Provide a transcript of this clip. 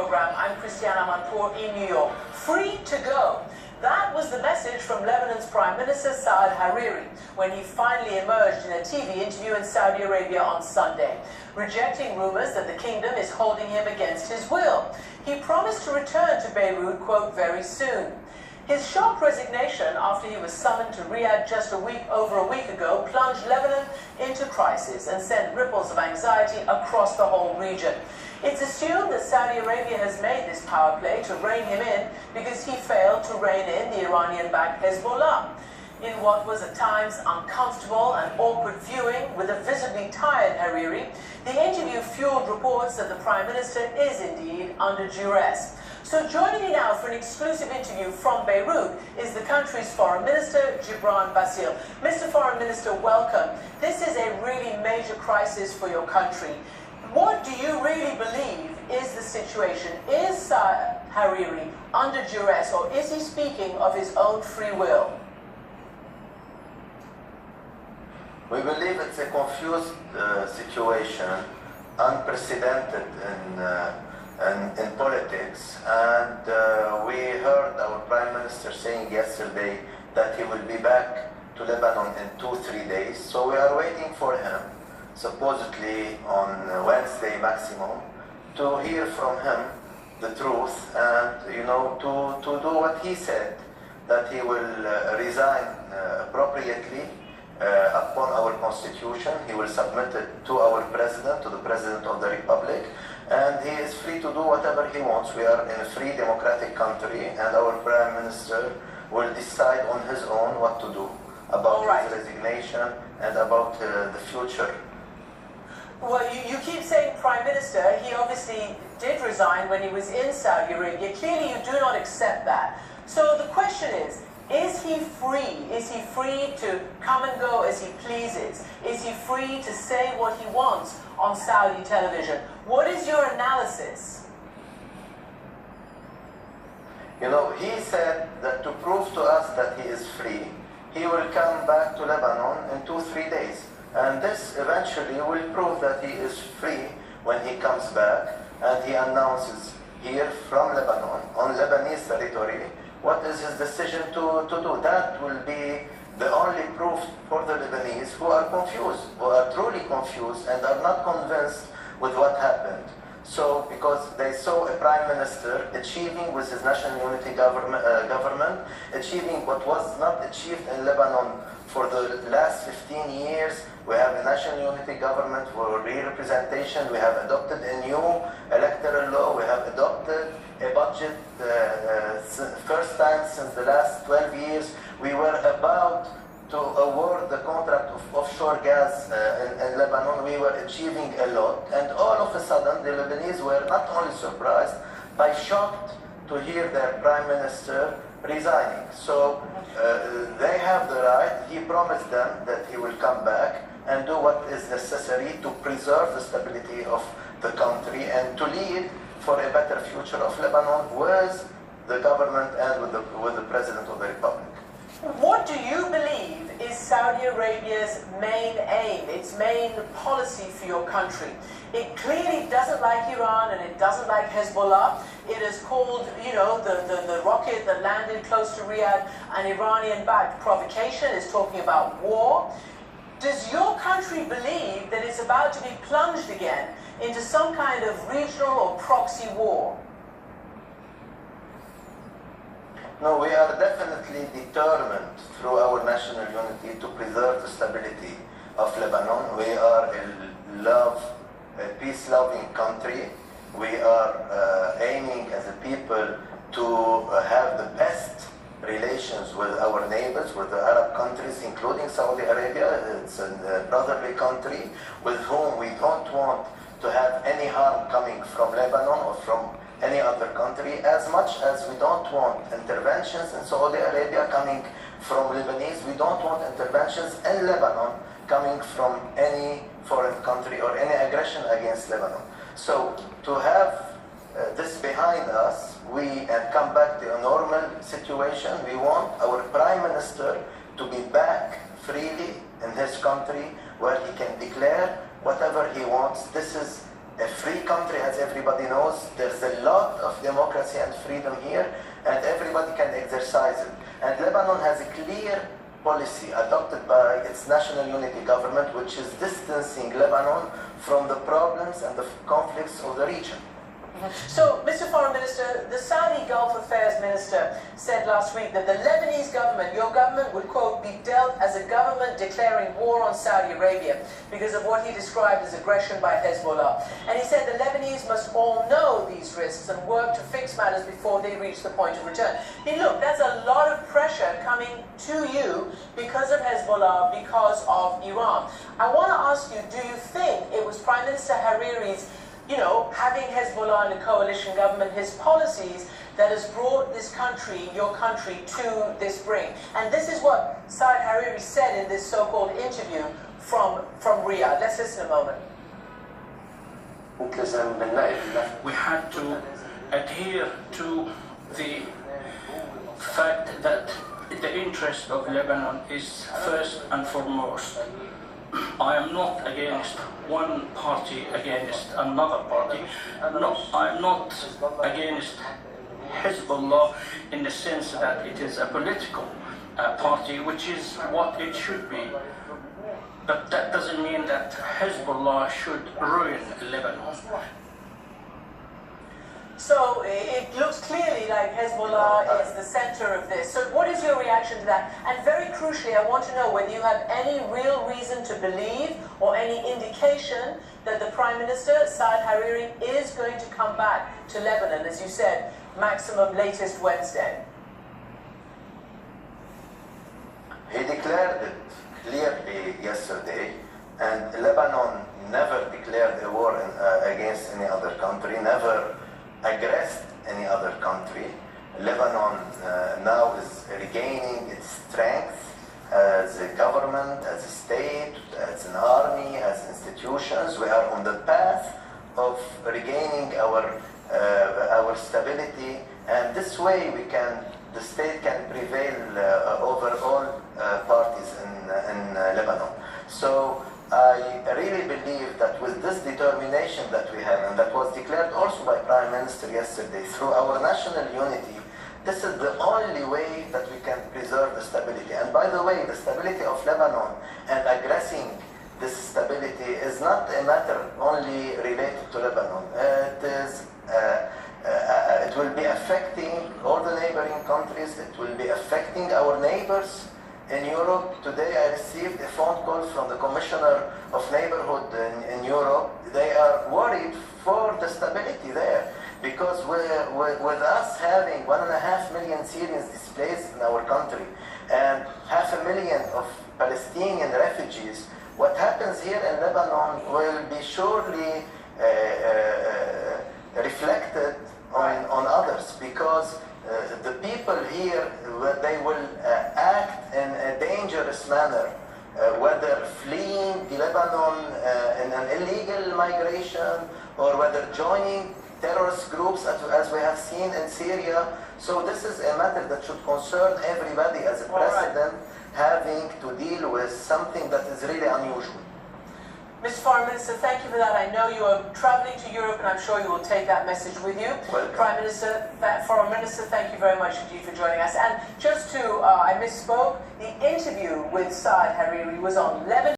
program. I'm Amanpour in New York. Free to go. That was the message from Lebanon's Prime Minister Saad Hariri when he finally emerged in a TV interview in Saudi Arabia on Sunday, rejecting rumors that the kingdom is holding him against his will. He promised to return to Beirut, quote, very soon. His shock resignation after he was summoned to Riyadh just over a week ago plunged Lebanon into crisis and sent ripples of anxiety across the whole region. It's assumed that Saudi Arabia has made this power play to rein him in because he failed to rein in the Iranian-backed Hezbollah. In what was at times uncomfortable and awkward viewing with a visibly tired Hariri, the interview fueled reports that the Prime Minister is indeed under duress. So joining me now for an exclusive interview from Beirut is the country's Foreign Minister, Gebran Bassil. Mr. Foreign Minister, welcome. This is a really major crisis for your country. What do you really believe is the situation? Is Hariri under duress, or is he speaking of his own free will? We believe it's a confused situation, unprecedented in politics, and we heard our Prime Minister saying yesterday that he will be back to Lebanon in 2-3 days. So we are waiting for him, supposedly on Wednesday maximum, to hear from him the truth and, you know, to do what he said, that he will resign appropriately upon our constitution. He will submit it to our president, to the president of the republic, and he is free to do whatever he wants. We are in a free democratic country, and our prime minister will decide on his own what to do about his resignation and about the future. Well, you keep saying Prime Minister. He obviously did resign when he was in Saudi Arabia. Clearly you do not accept that. So the question is he free? Is he free to come and go as he pleases? Is he free to say what he wants on Saudi television? What is your analysis? You know, he said that to prove to us that he is free, he will come back to Lebanon in 2-3 days. And this eventually will prove that he is free when he comes back and he announces here from Lebanon, on Lebanese territory, what is his decision to do. That will be the only proof for the Lebanese who are confused, who are truly confused and are not convinced with what happened. So, because they saw a prime minister achieving with his national unity government, achieving what was not achieved in Lebanon for the last 15 years. We have a national unity government for re-representation. We have adopted a new electoral law. We have adopted a budget first time since the last 12 years. We were about to award the contract of offshore gas in Lebanon. We were achieving a lot, and all of a sudden the Lebanese were not only surprised, but shocked to hear their prime minister resigning. So they have the right. He promised them that he will come back and do what is necessary to preserve the stability of the country and to lead for a better future of Lebanon with the government and with the president of the republic. What do you believe is Saudi Arabia's main aim, its main policy for your country? It clearly doesn't like Iran and it doesn't like Hezbollah. It is called, you know, the rocket that landed close to Riyadh an Iranian-backed provocation. Is talking about war. Does your country believe that it's about to be plunged again into some kind of regional or proxy war? No, we are definitely determined through our national unity to preserve the stability of Lebanon. We are a peace-loving country. We are aiming as a people to have the best relations with our neighbors, with the Arab countries, including Saudi Arabia. It's a brotherly country with whom we don't want to have any harm coming from Lebanon or from any other country, as much as we don't want interventions in Saudi Arabia coming from Lebanese. We don't want interventions in Lebanon coming from any foreign country or any aggression against Lebanon. So to have this behind us, and come back to a normal situation, we want our prime minister to be back freely in his country where he can declare whatever he wants. This is a free country, as everybody knows. There's a lot of democracy and freedom here, and everybody can exercise it. And Lebanon has a clear policy adopted by its national unity government, which is distancing Lebanon from the problems and the conflicts of the region. So, Mr. Foreign Minister, the Saudi Gulf Affairs Minister said last week that the Lebanese government, your government, would, quote, be dealt as a government declaring war on Saudi Arabia because of what he described as aggression by Hezbollah. And he said the Lebanese must all know these risks and work to fix matters before they reach the point of return. Hey, look, that's a lot of pressure coming to you because of Hezbollah, because of Iran. I want to ask you, do you think it was Prime Minister Hariri's having Hezbollah in the coalition government, his policies, that has brought this country, your country, to this brink? And this is what Saad Hariri said in this so-called interview from Riyadh. Let's listen a moment. We had to adhere to the fact that the interest of Lebanon is first and foremost. I am not against one party against another party. No, I'm not against Hezbollah in the sense that it is a political party, which is what it should be. But that doesn't mean that Hezbollah should ruin Lebanon. So it looks clearly like Hezbollah is the center of this. So what is your reaction to that? And very crucially, I want to know whether you have any real reason to believe or any indication that the Prime Minister, Saad Hariri, is going to come back to Lebanon, as you said, maximum latest Wednesday. He declared it clearly yesterday, and Lebanon never declared a war against any other country, never aggressed any other country. Lebanon now is regaining its strength as a government, as a state, as an army, as institutions. We are on the path of regaining our stability, and this way the state can prevail over all parties in Lebanon. So I really believe that with this determination that we have, and that was declared also by Prime Minister yesterday, through our national unity, this is the only way that we can preserve the stability. And by the way, the stability of Lebanon and aggressing this stability is not a matter only related to Lebanon. It will be affecting all the neighboring countries. It will be affecting our neighbors in Europe. Today I received a phone call from the Commissioner of Neighborhood in Europe. They are worried for the stability there because with us having 1.5 million Syrians displaced in our country and 500,000 of Palestinian refugees, what happens here in Lebanon will be surely reflected on others, because the people here, they will act in a dangerous manner, whether fleeing Lebanon in an illegal migration or whether joining terrorist groups as we have seen in Syria. So this is a matter that should concern everybody as a president, having to deal with something that is really unusual. Mr. Foreign Minister, thank you for that. I know you are traveling to Europe, and I'm sure you will take that message with you. Welcome. Prime Minister, Foreign Minister, thank you very much indeed for joining us. And just to, I misspoke, the interview with Saad Hariri was on Lebanon.